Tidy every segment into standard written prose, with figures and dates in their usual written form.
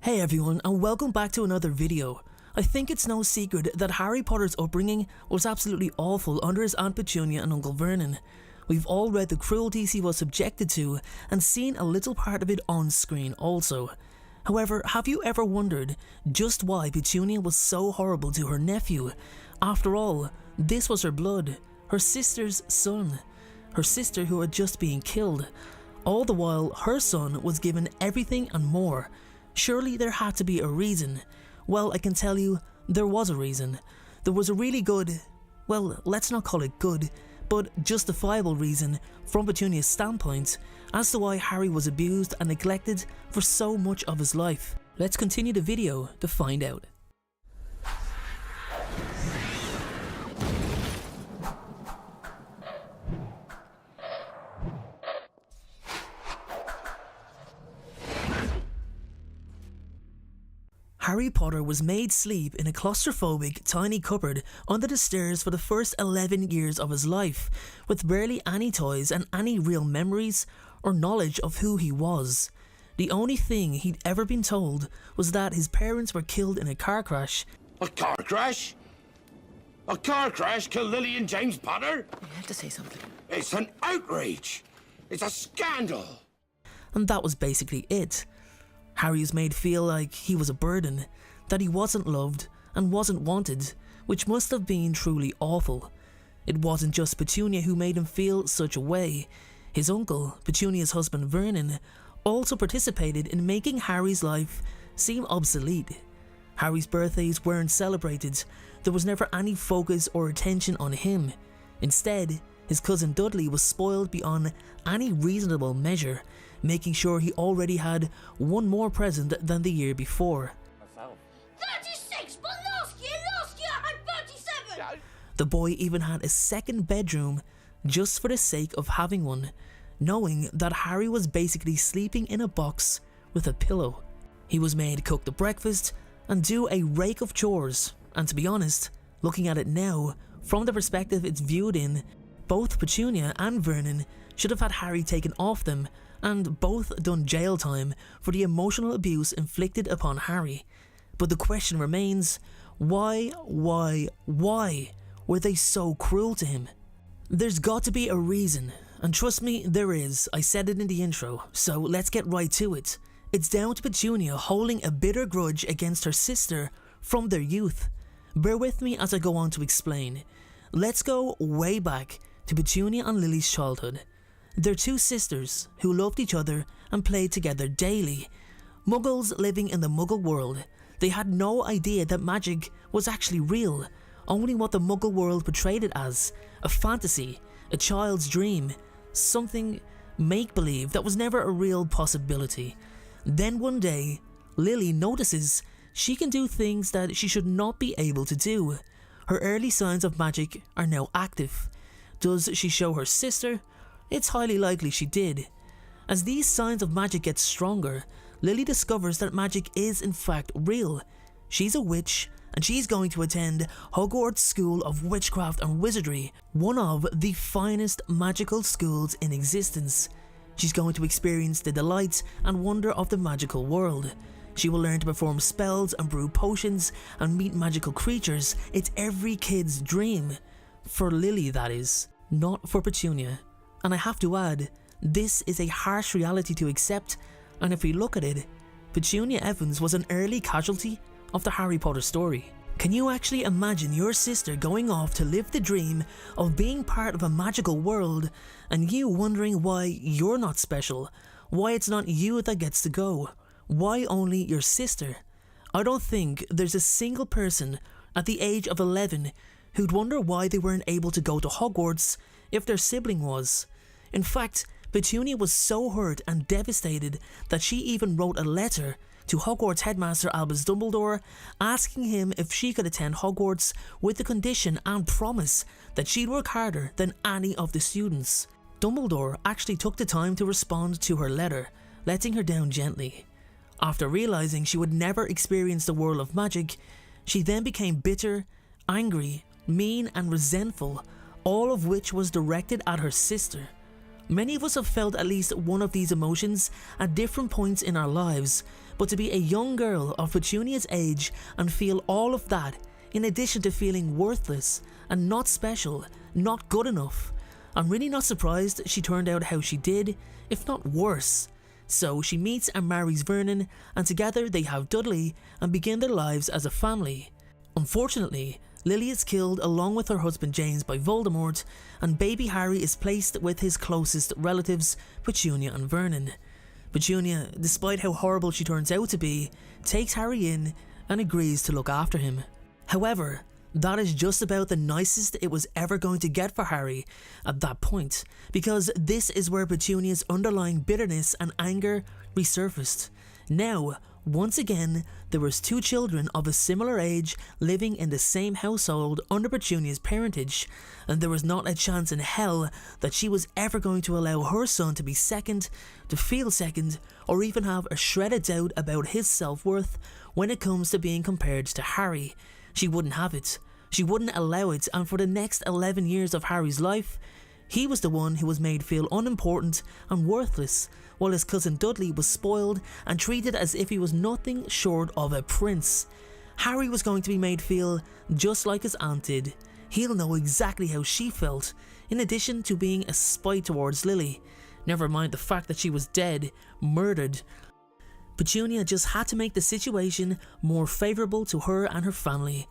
Hey everyone, and welcome back to another video. I think it's no secret that Harry Potter's upbringing was absolutely awful under his Aunt Petunia and Uncle Vernon. We've all read the cruelties he was subjected to and seen a little part of it on screen also. However, have you ever wondered just why Petunia was so horrible to her nephew? After all, this was her blood, her sister's son, her sister who had just been killed. All the while, her son was given everything and more. Surely there had to be a reason. Well, I can tell you, there was a reason. There was a really good, well, let's not call it good, but justifiable reason from Petunia's standpoint as to why Harry was abused and neglected for so much of his life. Let's continue the video to find out. Harry Potter was made sleep in a claustrophobic, tiny cupboard under the stairs for the first 11 years of his life, with barely any toys and any real memories or knowledge of who he was. The only thing he'd ever been told was that his parents were killed in a car crash. A car crash? A car crash killed Lily and James Potter? You have to say something. It's an outrage. It's a scandal. And that was basically it. Harry was made feel like he was a burden, that he wasn't loved and wasn't wanted, which must have been truly awful. It wasn't just Petunia who made him feel such a way. His uncle, Petunia's husband Vernon, also participated in making Harry's life seem obsolete. Harry's birthdays weren't celebrated, there was never any focus or attention on him. Instead, his cousin Dudley was spoiled beyond any reasonable measure, making sure he already had one more present than the year before. 36, but last year I had 37! The boy even had a second bedroom just for the sake of having one, knowing that Harry was basically sleeping in a box with a pillow. He was made cook the breakfast and do a rake of chores, and to be honest, looking at it now, from the perspective it's viewed in, both Petunia and Vernon should have had Harry taken off them and both done jail time for the emotional abuse inflicted upon Harry. But the question remains, why were they so cruel to him? There's got to be a reason, and trust me, there is. I said it in the intro, so let's get right to it. It's down to Petunia holding a bitter grudge against her sister from their youth. Bear with me as I go on to explain. Let's go way back to Petunia and Lily's childhood. They're two sisters who loved each other and played together daily. Muggles living in the Muggle world. They had no idea that magic was actually real, only what the Muggle world portrayed it as, a fantasy, a child's dream, something make-believe that was never a real possibility. Then one day, Lily notices she can do things that she should not be able to do. Her early signs of magic are now active. Does she show her sister? It's highly likely she did. As these signs of magic get stronger, Lily discovers that magic is in fact real. She's a witch, and she's going to attend Hogwarts School of Witchcraft and Wizardry, one of the finest magical schools in existence. She's going to experience the delight and wonder of the magical world. She will learn to perform spells and brew potions and meet magical creatures. It's every kid's dream. For Lily, that is, not for Petunia. And I have to add, this is a harsh reality to accept, and if we look at it, Petunia Evans was an early casualty of the Harry Potter story. Can you actually imagine your sister going off to live the dream of being part of a magical world, and you wondering why you're not special, why it's not you that gets to go, why only your sister? I don't think there's a single person at the age of 11 who'd wonder why they weren't able to go to Hogwarts if their sibling was. In fact, Petunia was so hurt and devastated that she even wrote a letter to Hogwarts headmaster Albus Dumbledore asking him if she could attend Hogwarts with the condition and promise that she'd work harder than any of the students. Dumbledore actually took the time to respond to her letter, letting her down gently. After realizing she would never experience the world of magic, she then became bitter, angry, mean and resentful, all of which was directed at her sister. Many of us have felt at least one of these emotions at different points in our lives, but to be a young girl of Petunia's age and feel all of that, in addition to feeling worthless and not special, not good enough, I'm really not surprised she turned out how she did, if not worse. So she meets and marries Vernon, and together they have Dudley and begin their lives as a family. Unfortunately, Lily is killed along with her husband James by Voldemort, and baby Harry is placed with his closest relatives, Petunia and Vernon. Petunia, despite how horrible she turns out to be, takes Harry in and agrees to look after him. However, that is just about the nicest it was ever going to get for Harry at that point, because this is where Petunia's underlying bitterness and anger resurfaced. Now, once again, there was two children of a similar age living in the same household under Petunia's parentage, and there was not a chance in hell that she was ever going to allow her son to be second, to feel second, or even have a shred of doubt about his self-worth when it comes to being compared to Harry. She wouldn't have it. She wouldn't allow it, and for the next 11 years of Harry's life, he was the one who was made feel unimportant and worthless, while his cousin Dudley was spoiled and treated as if he was nothing short of a prince. Harry was going to be made feel just like his aunt did. He'll know exactly how she felt, in addition to being a spite towards Lily. Never mind the fact that she was dead, murdered. Petunia just had to make the situation more favourable to her and her family.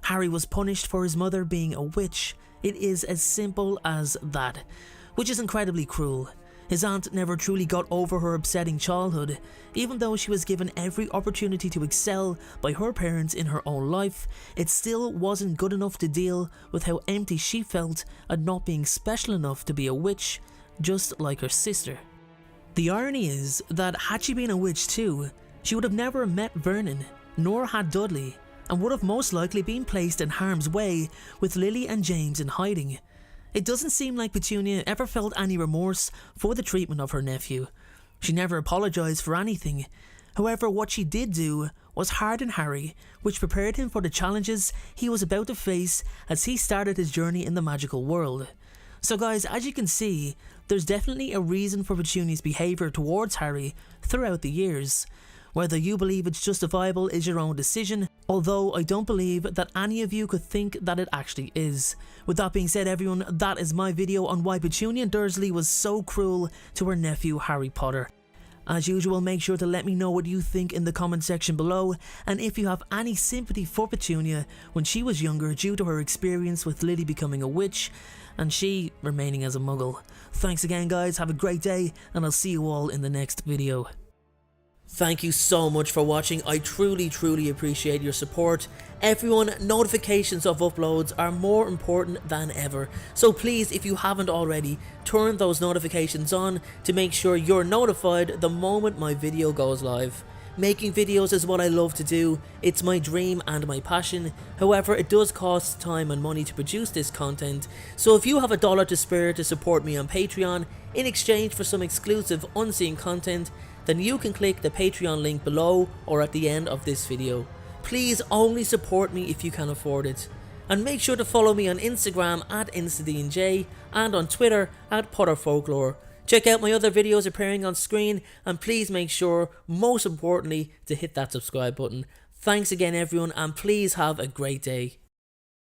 Harry was punished for his mother being a witch. It is as simple as that, which is incredibly cruel. His aunt never truly got over her upsetting childhood. Even though she was given every opportunity to excel by her parents in her own life, it still wasn't good enough to deal with how empty she felt at not being special enough to be a witch, just like her sister. The irony is that had she been a witch too, she would have never met Vernon, nor had Dudley, and would have most likely been placed in harm's way with Lily and James in hiding. It doesn't seem like Petunia ever felt any remorse for the treatment of her nephew. She never apologised for anything. However, what she did do was harden Harry, which prepared him for the challenges he was about to face as he started his journey in the magical world. So guys, as you can see, there's definitely a reason for Petunia's behaviour towards Harry throughout the years. Whether you believe it's justifiable is your own decision, although I don't believe that any of you could think that it actually is. With that being said everyone, that is my video on why Petunia Dursley was so cruel to her nephew Harry Potter. As usual, make sure to let me know what you think in the comment section below, and if you have any sympathy for Petunia when she was younger due to her experience with Lily becoming a witch and she remaining as a muggle. Thanks again guys, have a great day, and I'll see you all in the next video. Thank you so much for watching. I truly appreciate your support. Everyone, notifications of uploads are more important than ever. So please, if you haven't already, turn those notifications on to make sure you're notified the moment my video goes live. Making videos is what I love to do. It's my dream and my passion. However, it does cost time and money to produce this content. So if you have $1 to spare to support me on Patreon in exchange for some exclusive unseen content, then you can click the Patreon link below or at the end of this video. Please only support me if you can afford it. And make sure to follow me on Instagram at InstaDNJ and on Twitter at PotterFolklore. Check out my other videos appearing on screen, and please make sure, most importantly, to hit that subscribe button. Thanks again everyone, and please have a great day.